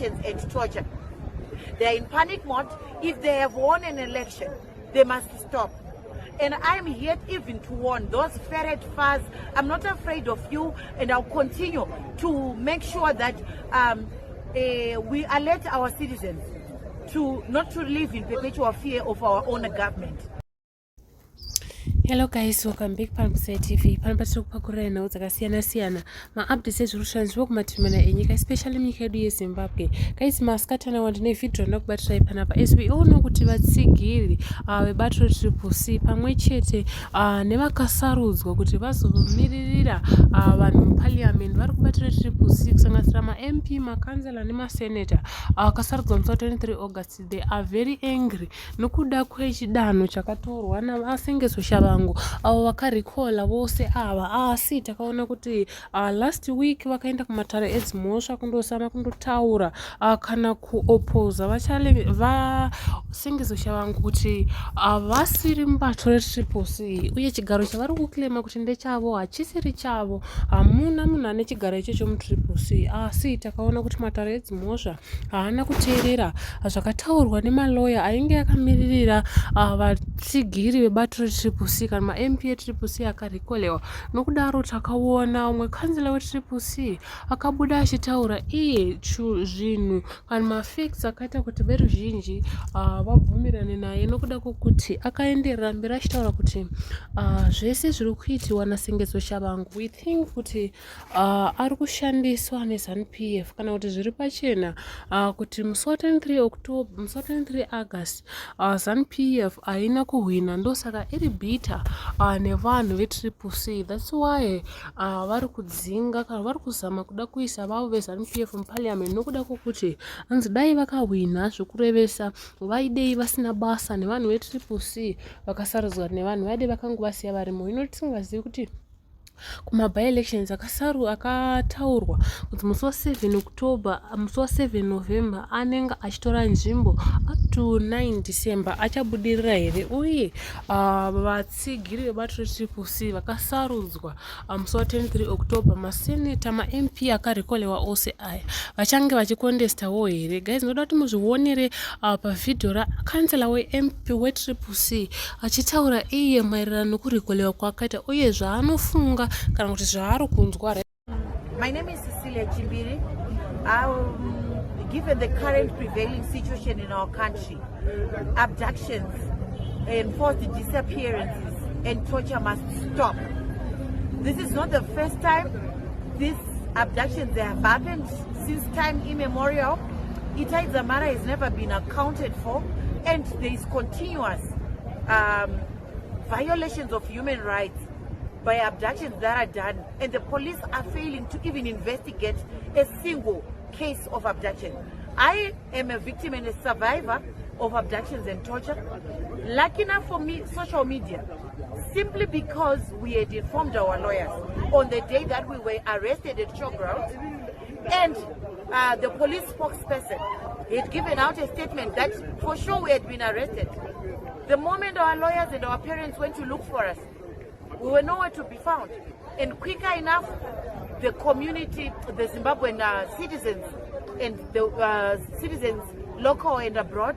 and torture. They are in panic mode. If they have won an election, they must stop. And I'm here even to warn those ferret fars. I'm not afraid of you, and I'll continue to make sure that we alert our citizens to not to live in perpetual fear of our own government. Hello guys, welcome back Palmside TV. Panapatira kupakura nhau dzakasiyana-siyana ma-updates ezvirushanidzwa kumatimana enyika, especially munyika yedu yeZimbabwe. Guys, masikatana wandine vhidhiyo ndakubatirai panapa. As we all know kuti vatsigiri vebato reCCC pamwe chete nevakasarudzwa kuti vazomiririra vanhu muParliament vari kubatira CCC kusanganisira ma-MP, makansela nemaseneta akasarudzwa musi wa23 August. They are very angry nokuda kwechidanho chakatorwa navasingadi avo vakarikola vose ava asi takaona kuti last week vakaenda kumatare edzimhosva kundosama kundotaura kana kuopoza vasingizosha vangu kuti vasiri mubato reCCC uye chigaro chavari kuklema kuti ndechavo hachisiri chavo. Hamuna munhu ane chigaro ichocho muCCC, asi takaona kuti matare edzimhosva haana kuteerera zvakataurwa nemaloya ainge akamiririra vatsigiri vebato reCCC kana ma-MP eCCC akarikolewa. Nokudaro takaona umwe kansela weCCC akabuda achitaura iye zvinhu kana mafacts akaita kuti veruzhinji vabvumirane naye, nokuda kwokuti akaenderera mberi achitaura kuti zvese zviri kuitwa naSengezosha vangu we think kuti ari kushandiswa neZanu-PF kana kuti zviri pachena kuti musi wa23 August Zanu-PF haina kuhwina, ndosaka iri bita nevanhu veCCC. That's why vari kudzinga kana vari kuzama kuda kuisa vavo veZanu-PF muParliament, nokuda kwokuti hanzi dai vakahwina zvokurevesa vaidei vasina basa nevanhu veCCC vakasarudzwa nevanhu vaidei vakanguvasiya varimo. Hino tisingazivi kuti kuma-by-elections akataurwa kuti musi wa7 October musi wa7 November anenge achitora nzvimbo up to 9 December achabudirira here, uye vatsigiri vebato reCCC vakasarudzwa musi wa23 October maseneta ma-MP akarikolewa ose aya vachange vachikondestawo here. Guys, ndoda kuti muzvionere pavhidhiyo rakansela we-MP weCCC achitaura iye maererano nokurikolewa kwakaita uye zvaanofunga kana kuti zvaari kunzwa. My name is CCCmuPaliament. Given the current prevailing situation in our country, abductions, enforced disappearances and torture must stop. This is not the first time these abductions have happened. Since time immemorial, Itai Dzamara has never been accounted for, and there is continuous violations of human rights by abductions that are done, and the police are failing to even investigate a single case of abduction. I am a victim and a survivor of abductions and torture. Lucky enough for me, social media, simply because we had informed our lawyers on the day that we were arrested at showground, and the police spokesperson had given out a statement that for sure we had been arrested. The moment our lawyers and our parents went to look for us, we were nowhere to be found. And quicker enough, the community, the Zimbabwean citizens and the citizens local and abroad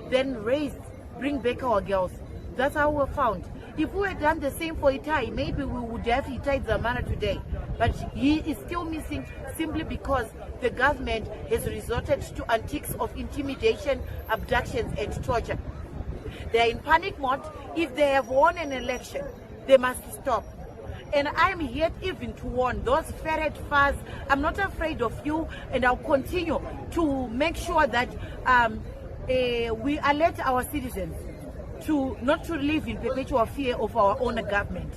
then bring back our girls. That's how we were found. If we had done the same for Itai, maybe we would have Itai Dzamara today. But he is still missing simply because the government has resorted to antics of intimidation, abductions and torture. They are in panic mode. If they have won an election, they must stop. And I'm here even to warn those ferret fars. I'm not afraid of you, and I'll continue to make sure that we alert our citizens to not to live in perpetual fear of our own government.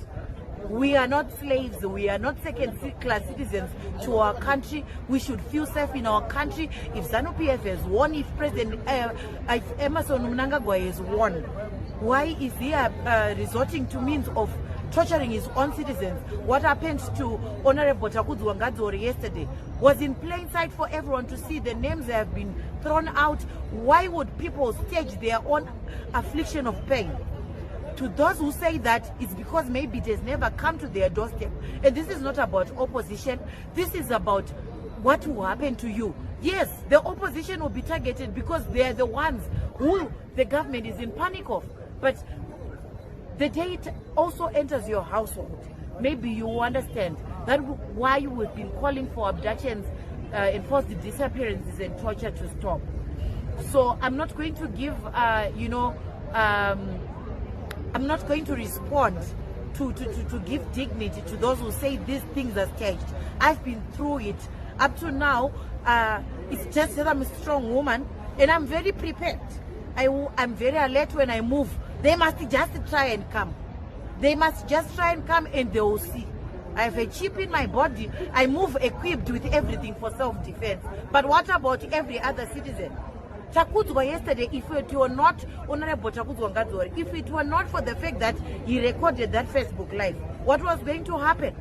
We are not slaves. We are not second-class citizens to our country. We should feel safe in our country. If ZANU-PF has won, if Emmerson Mnangagwa has won, why is he resorting to means of torturing his own citizens? What happened to Honorable Takudzi Wangadzori yesterday was in plain sight for everyone to see. The names have been thrown out. Why would people stage their own affliction of pain? To those who say that, it's because maybe it has never come to their doorstep. And this is not about opposition. This is about what will happen to you. Yes, the opposition will be targeted because they are the ones who the government is in panic of. But the day it also enters your household, maybe you will understand that why we've been calling for abductions, enforced disappearances and torture to stop. So I'm not going to give, I'm not going to respond to give dignity to those who say these things are staged. I've been through it. Up to now, it's just that I'm a strong woman and I'm very prepared. I'm very alert when I move. They must just try and come. They must just try and come and they will see. I have a chip in my body. I move equipped with everything for self-defense. But what about every other citizen? Takudzwa yesterday, if it were not, Honorable Takudzwa Ngadzori, if it were not for the fact that he recorded that Facebook Live, what was going to happen?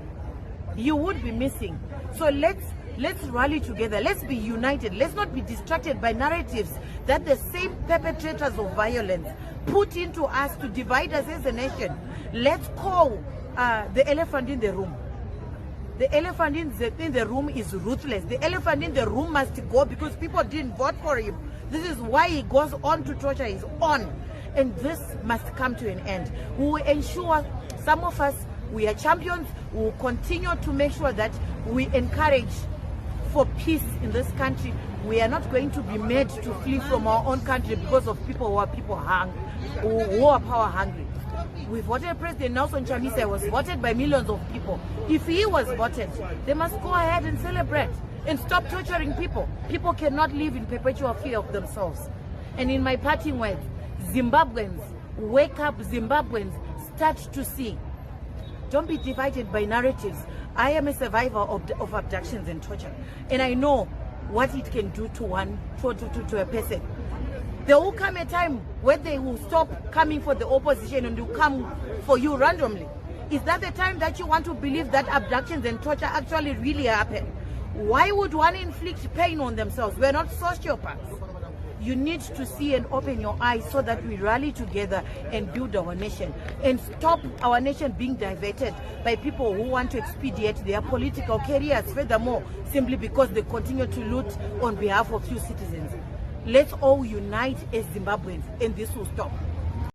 You would be missing. So let's rally together. Let's be united. Let's not be distracted by narratives that the same perpetrators of violence put into us to divide us as a nation. Let's call the elephant in the room. The elephant in the room is ruthless. The elephant in the room must go because people didn't vote for him. This is why he goes on to torture. He's on. And this must come to an end. We will ensure, some of us, we are champions. We will continue to make sure that we encourage for peace in this country. We are not going to be made to flee from our own country because of people who are power hungry. We voted President Nelson Chamisa, was voted by millions of people. If he was voted, they must go ahead and celebrate and stop torturing people. People cannot live in perpetual fear of themselves. And in my parting words, Zimbabweans, wake up. Zimbabweans, start to see. Don't be divided by narratives. I am a survivor of abductions and torture, and I know what it can do to a person. There will come a time where they will stop coming for the opposition and will come for you randomly. Is that the time that you want to believe that abductions and torture actually really happen? Why would one inflict pain on themselves? We're not sociopaths. You need to see and open your eyes so that we rally together and build our nation and stop our nation being diverted by people who want to expedite their political careers, furthermore, simply because they continue to loot on behalf of few citizens. Let's all unite as Zimbabweans and this will stop.